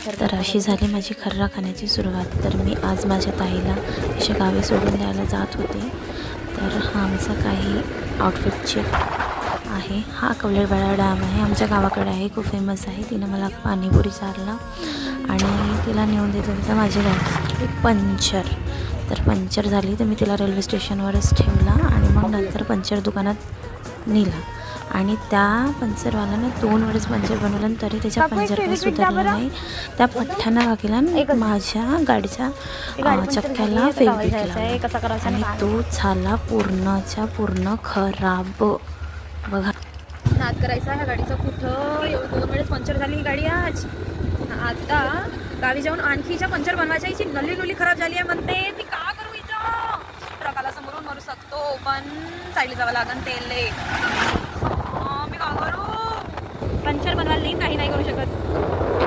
तर अशी झाली माझी खर्रा खाण्याची सुरुवात. तर मी आज माझ्या ताईला तिच्या गावी सोडून द्यायला जात होते. तर हा आमचा काही आउटफिट चेक आहे. हा कवलेरबाळा डॅम आहे, आमच्या गावाकडे आहे, खूप फेमस आहे. तिनं मला पाणीपुरी चारला आणि तिला नेऊन देत होतं माझी गाडी पंक्चर. तर पंक्चर झाली तर मी तिला रेल्वे स्टेशनवरच ठेवला आणि मग नंतर पंक्चर दुकानात नेला. आणि त्या पंक्चरवाल्यानं 2 वेळेस पंक्चर बनवलं आणि तरी त्याच्या पंक्चर काही सुधारलं नाही. त्या पठ्ठ्यानं वाकेला माझ्या गाडीच्या चक्क्याला फेविक्विक लावला आणि तो झाला पूर्णच्या पूर्ण खराब. बघा, नाद करायचा ह्या गाडीचं कुठं 2 वेळेस पंक्चर झाली ही गाडी आज. आता गावी जाऊन आणखीच्या पंक्चर बनवायची. हिची नल्ली खराब झाली आहे म्हणते. मी का करू इथं? ट्रकाला समोरून मरू शकतो पण साईडला जावं लागन तेलले. मी का करू? पंक्चर बनवायला नाही, काही नाही करू शकत.